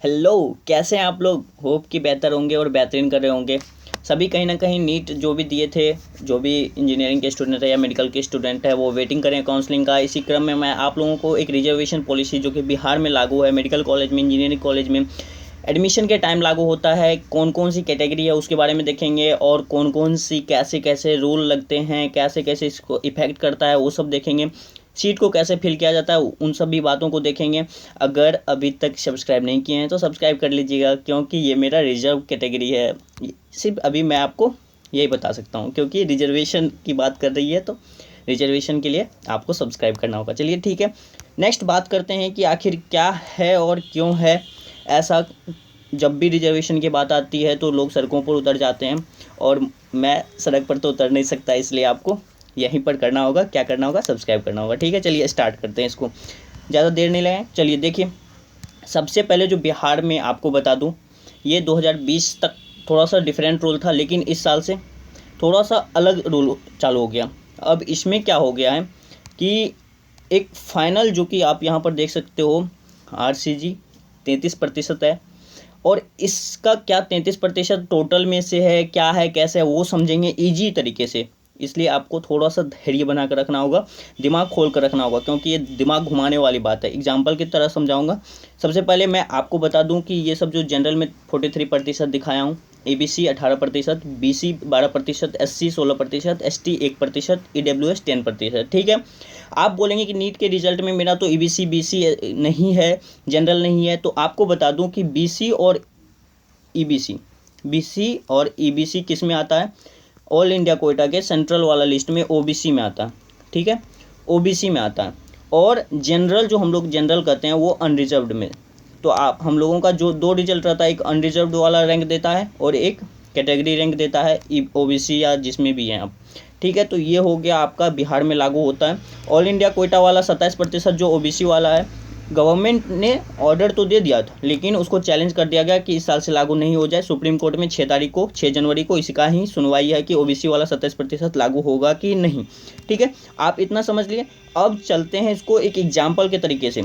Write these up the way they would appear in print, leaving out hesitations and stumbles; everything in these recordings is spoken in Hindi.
हेलो, कैसे हैं आप लोग। होप कि बेहतर होंगे और बेहतरीन कर रहे होंगे। सभी कहीं ना कहीं नीट जो भी दिए थे, जो भी इंजीनियरिंग के स्टूडेंट है या मेडिकल के स्टूडेंट है, वो वेटिंग करें काउंसलिंग का। इसी क्रम में मैं आप लोगों को एक रिजर्वेशन पॉलिसी जो कि बिहार में लागू है, मेडिकल कॉलेज में, इंजीनियरिंग कॉलेज में एडमिशन के टाइम लागू होता है, कौन कौन सी कैटेगरी है उसके बारे में देखेंगे, और कौन कौन सी कैसे कैसे रूल लगते हैं, कैसे कैसे इसको इफेक्ट करता है वो सब देखेंगे। सीट को कैसे फिल किया जाता है उन सभी बातों को देखेंगे। अगर अभी तक सब्सक्राइब नहीं किए हैं तो सब्सक्राइब कर लीजिएगा, क्योंकि ये मेरा रिजर्व कैटेगरी है। सिर्फ अभी मैं आपको यही बता सकता हूँ, क्योंकि रिजर्वेशन की बात कर रही है तो रिजर्वेशन के लिए आपको सब्सक्राइब करना होगा। चलिए ठीक है, नेक्स्ट बात करते हैं कि आखिर क्या है और क्यों है ऐसा। जब भी रिजर्वेशन की बात आती है तो लोग सड़कों पर उतर जाते हैं, और मैं सड़क पर तो उतर नहीं सकता, इसलिए आपको यहीं पर करना होगा। क्या करना होगा? सब्सक्राइब करना होगा। ठीक है, चलिए स्टार्ट करते हैं इसको, ज़्यादा देर नहीं लगाएं। चलिए देखिए, सबसे पहले जो बिहार में आपको बता दूं, ये 2020 तक थोड़ा सा डिफरेंट रूल था, लेकिन इस साल से थोड़ा सा अलग रूल चालू हो गया। अब इसमें क्या हो गया है कि एक फाइनल, जो कि आप यहाँ पर देख सकते हो, RCG 33% है। और इसका क्या 33% टोटल में से है, क्या है, कैसे है, वो समझेंगे ईजी तरीके से। इसलिए आपको थोड़ा सा धैर्य बना कर रखना होगा, दिमाग खोल कर रखना होगा, क्योंकि ये दिमाग घुमाने वाली बात है। एग्जाम्पल की तरह समझाऊंगा। सबसे पहले मैं आपको बता दूं कि ये सब जो जनरल में 43% दिखाया हूँ, ABC 18%, BC 12%, SC 16%, ST 1%, EWS 10%। ठीक है, आप बोलेंगे कि नीट के रिजल्ट में मेरा तो EBC BC नहीं है, जनरल नहीं है, तो आपको बता दूं कि BC और EBC किस में आता है? ऑल इंडिया कोटा के सेंट्रल वाला लिस्ट में OBC में आता है। ठीक है, OBC में आता है। और जनरल, जो हम लोग जनरल कहते हैं, वो अनरिजर्व्ड में। तो आप हम लोगों का जो दो रिजल्ट रहता है, एक अनरिजर्व्ड वाला रैंक देता है और एक कैटेगरी रैंक देता है, OBC या जिसमें भी हैं आप। ठीक है, तो ये हो गया आपका बिहार में लागू होता है। ऑल इंडिया कोटा वाला 27% जो OBC वाला है, गवर्नमेंट ने ऑर्डर तो दे दिया था, लेकिन उसको चैलेंज कर दिया गया कि इस साल से लागू नहीं हो जाए। सुप्रीम कोर्ट में 6 जनवरी को इसका ही सुनवाई है कि OBC वाला 27% लागू होगा कि नहीं। ठीक है, आप इतना समझ लिए। अब चलते हैं इसको एक एग्जाम्पल के तरीके से।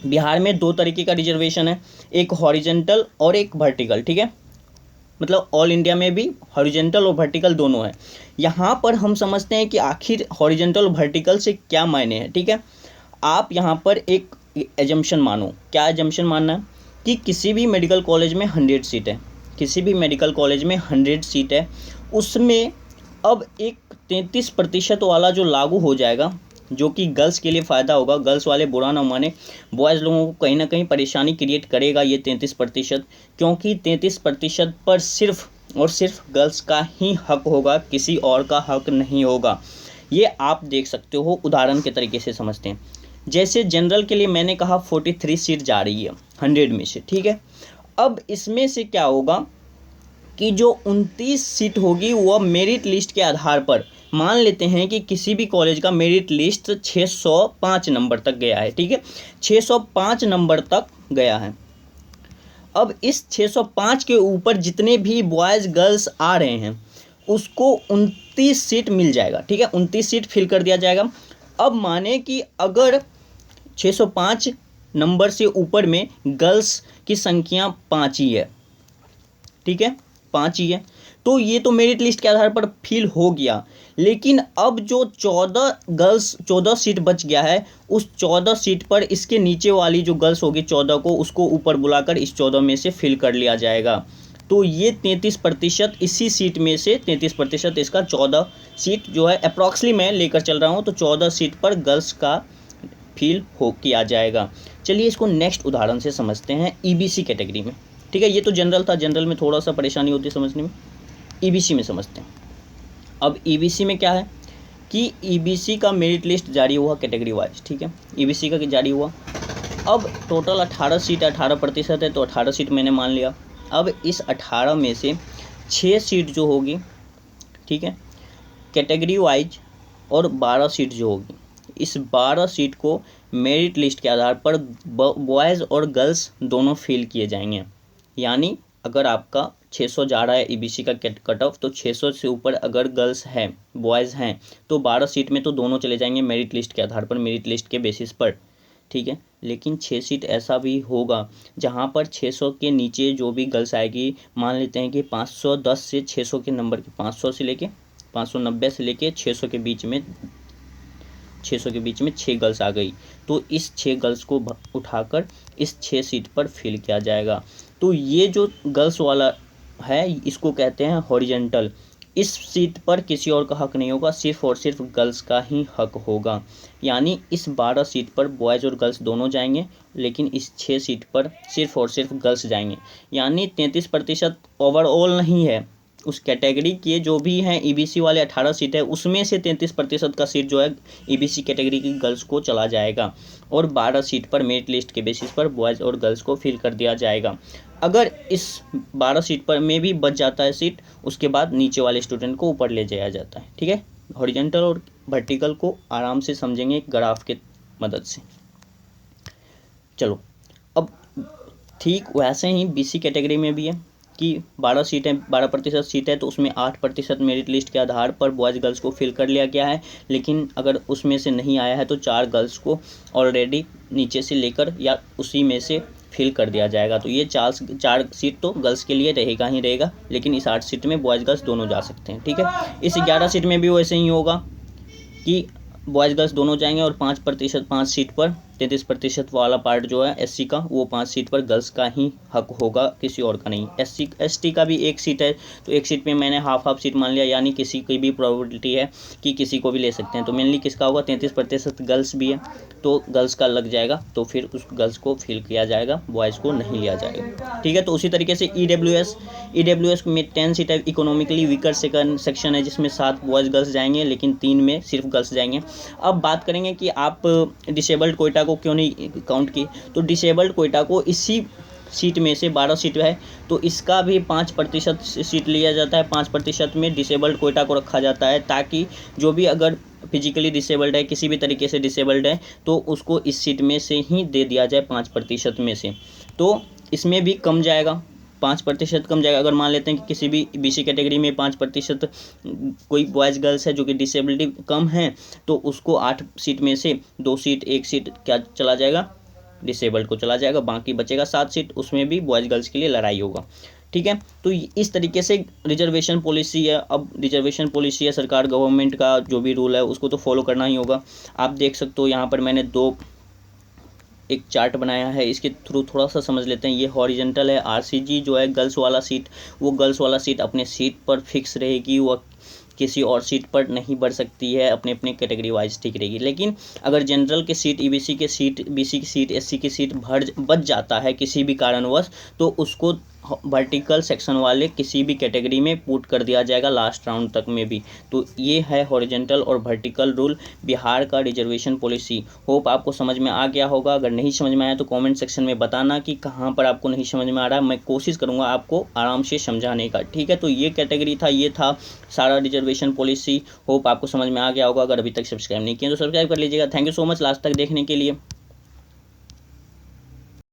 बिहार में दो तरीके का रिजर्वेशन है, एक हॉरिजेंटल और एक वर्टिकल। ठीक है, मतलब ऑल इंडिया में भी हॉरिजेंटल और वर्टिकल दोनों है। यहाँ पर हम समझते हैं कि आखिर हॉरिजेंटल और वर्टिकल से क्या मायने हैं। ठीक है, आप यहाँ पर एक एजम्पशन मानो। क्या एजम्पशन मानना है? कि किसी भी मेडिकल कॉलेज में 100 सीट है, किसी भी मेडिकल कॉलेज में 100 सीट है, उसमें अब एक 33% वाला जो लागू हो जाएगा, जो कि गर्ल्स के लिए फ़ायदा होगा। गर्ल्स वाले बुरा ना माने, बॉयज़ लोगों को कहीं ना कहीं परेशानी क्रिएट करेगा ये 33%, क्योंकि 33% पर सिर्फ और सिर्फ गर्ल्स का ही हक होगा, किसी और का हक नहीं होगा। ये आप देख सकते हो, उदाहरण के तरीके से समझते हैं। जैसे जनरल के लिए मैंने कहा 43 सीट जा रही है 100 में से। ठीक है, अब इसमें से क्या होगा कि जो 29 सीट होगी वह मेरिट लिस्ट के आधार पर, मान लेते हैं कि किसी भी कॉलेज का मेरिट लिस्ट 605 नंबर तक गया है। ठीक है, 605 नंबर तक गया है। अब इस 605 के ऊपर जितने भी बॉयज़ गर्ल्स आ रहे हैं, उसको 29 सीट मिल जाएगा। ठीक है, 29 सीट फिल कर दिया जाएगा। अब माने कि अगर 605 नंबर से ऊपर में गर्ल्स की संख्या 5 ही है, ठीक है, 5 ही है, तो ये तो मेरिट लिस्ट के आधार पर फिल हो गया। लेकिन अब जो 14 सीट बच गया है, उस 14 सीट पर इसके नीचे वाली जो गर्ल्स होगी 14 को, उसको ऊपर बुलाकर इस 14 में से फिल कर लिया जाएगा। तो ये 33%, इसी सीट में से 33% इसका 14 सीट जो है, अप्रॉक्सली मैं लेकर चल रहा हूँ, तो 14 सीट पर गर्ल्स का फिल हो किया जाएगा। चलिए इसको नेक्स्ट उदाहरण से समझते हैं EBC कैटेगरी में। ठीक है, ये तो जनरल था, जनरल में थोड़ा सा परेशानी होती है समझने में। EBC में समझते हैं। अब EBC में क्या है कि EBC का मेरिट लिस्ट जारी हुआ कैटेगरी वाइज। ठीक है, EBC का जारी हुआ। अब टोटल 18 सीट, 18% है, तो 18 सीट मैंने मान लिया। अब इस 18 में से 6 सीट जो होगी, ठीक है, कैटेगरी वाइज, और 12 सीट जो होगी, इस 12 सीट को मेरिट लिस्ट के आधार पर बॉयज़ और गर्ल्स दोनों फिल किए जाएंगे। यानी अगर आपका 600 जा रहा है EBC का कट ऑफ, तो 600 से ऊपर अगर गर्ल्स हैं, बॉयज़ हैं, तो 12 सीट में तो दोनों चले जाएंगे मेरिट लिस्ट के आधार पर, मेरिट लिस्ट के बेसिस पर। ठीक है, लेकिन 6 सीट ऐसा भी होगा जहाँ पर 600 के नीचे जो भी गर्ल्स आएगी, मान लेते हैं कि 510 से 600 के नंबर की, 500 से लेके 590 से लेके 600 के बीच में 6 गर्ल्स आ गई, तो इस 6 गर्ल्स को उठाकर इस 6 सीट पर फिल किया जाएगा। तो ये जो गर्ल्स वाला है इसको कहते हैं हॉरिजेंटल। इस सीट पर किसी और का हक नहीं होगा, सिर्फ और सिर्फ गर्ल्स का ही हक होगा। यानी इस 12 सीट पर बॉयज़ और गर्ल्स दोनों जाएंगे, लेकिन इस 6 सीट पर सिर्फ और सिर्फ गर्ल्स जाएंगे। यानी 33% ओवरऑल नहीं है, उस कैटेगरी के जो भी हैं ईबीसी वाले 18 सीट है उसमें से 33% का सीट जो है ईबीसी कैटेगरी की गर्ल्स को चला जाएगा, और 12 सीट पर मेरिट लिस्ट के बेसिस पर बॉयज़ और गर्ल्स को फिल कर दिया जाएगा। अगर इस 12 सीट पर में भी बच जाता है सीट, उसके बाद नीचे वाले स्टूडेंट को ऊपर ले जाया जाता है। ठीक है, हॉरिजॉन्टल और वर्टिकल को आराम से समझेंगे ग्राफ के मदद से। चलो, अब ठीक वैसे ही बीसी कैटेगरी में भी है कि 12 सीटें 12% सीट है, तो उसमें 8% मेरिट लिस्ट के आधार पर बॉयज़ गर्ल्स को फिल कर लिया गया है। लेकिन अगर उसमें से नहीं आया है तो 4 गर्ल्स को ऑलरेडी नीचे से लेकर या उसी में से फिल कर दिया जाएगा। तो ये 4 सीट तो गर्ल्स के लिए रहेगा ही रहेगा, लेकिन इस 8 सीट में बॉयज़ गर्ल्स दोनों जा सकते हैं। ठीक है, इस 11 सीट में भी वैसे ही होगा कि बॉयज़ गर्ल्स दोनों जाएंगे, और 5 सीट पर 33% वाला पार्ट जो है एससी का, वो 5 सीट पर गर्ल्स का ही हक होगा, किसी और का नहीं। एसटी का भी 1 सीट है, तो 1 सीट में मैंने हाफ सीट मान लिया, यानी किसी की भी प्रोबेबिलिटी है कि किसी को भी ले सकते हैं। तो मेनली किसका होगा, 33% गर्ल्स भी है तो गर्ल्स का लग जाएगा, तो फिर उस गर्ल्स को फिल किया जाएगा, बॉयज़ को नहीं लिया जाएगा। ठीक है, तो उसी तरीके से ईडब्ल्यूएस में 10 सीट है, इकोनॉमिकली वीकर सेक्शन है, जिसमें 7 बॉयज़ गर्ल्स जाएंगे, लेकिन 3 में सिर्फ गर्ल्स जाएंगे। अब बात करेंगे कि आप डिसेबल्ड कोटा को क्यों नहीं काउंट की, तो डिसेबल्ड कोटा को इसी सीट में से 12 सीट है तो इसका भी 5% सीट लिया जाता है। 5% में डिसेबल्ड कोटा को रखा जाता है, ताकि जो भी अगर फिजिकली डिसेबल्ड है, किसी भी तरीके से डिसेबल्ड है, तो उसको इस सीट में से ही दे दिया जाए 5% में से। तो इसमें भी कम जाएगा, 5% कम जाएगा। अगर मान लेते हैं कि किसी भी बीसी कैटेगरी में 5% कोई बॉयज़ गर्ल्स है जो कि डिसेबिलिटी कम है, तो उसको 8 सीट में से 2 सीट 1 सीट क्या चला जाएगा, डिसेबल्ड को चला जाएगा, बाकी बचेगा 7 सीट, उसमें भी बॉयज़ गर्ल्स के लिए लड़ाई होगा। ठीक है, तो इस तरीके से रिजर्वेशन पॉलिसी है। अब रिजर्वेशन पॉलिसी है, सरकार गवर्नमेंट का जो भी रूल है उसको तो फॉलो करना ही होगा। आप देख सकते हो यहाँ पर मैंने एक चार्ट बनाया है, इसके थ्रू थोड़ा सा समझ लेते हैं। ये हॉरिजेंटल है, आरसीजी जो है गर्ल्स वाला सीट, वो गर्ल्स वाला सीट अपने सीट पर फिक्स रहेगी, वह किसी और सीट पर नहीं बढ़ सकती है, अपने अपने कैटेगरी वाइज ठीक रहेगी। लेकिन अगर जनरल के सीट, ईबीसी के सीट, बीसी की सीट, एससी की सीट बच जाता है किसी भी कारणवश, तो उसको वर्टिकल सेक्शन वाले किसी भी कैटेगरी में पुट कर दिया जाएगा लास्ट राउंड तक में भी। तो ये है हॉरिजेंटल और वर्टिकल रूल, बिहार का रिजर्वेशन पॉलिसी। होप आपको समझ में आ गया होगा। अगर नहीं समझ में आया तो कमेंट सेक्शन में बताना कि कहाँ पर आपको नहीं समझ में आ रहा है, मैं कोशिश करूँगा आपको आराम से समझाने का। ठीक है, तो ये कैटेगरी था, ये था सारा रिजर्वेशन पॉलिसी। होप आपको समझ में आ गया होगा। अगर अभी तक सब्सक्राइब नहीं किया तो सब्सक्राइब कर लीजिएगा। Thank you so much last तक देखने के लिए।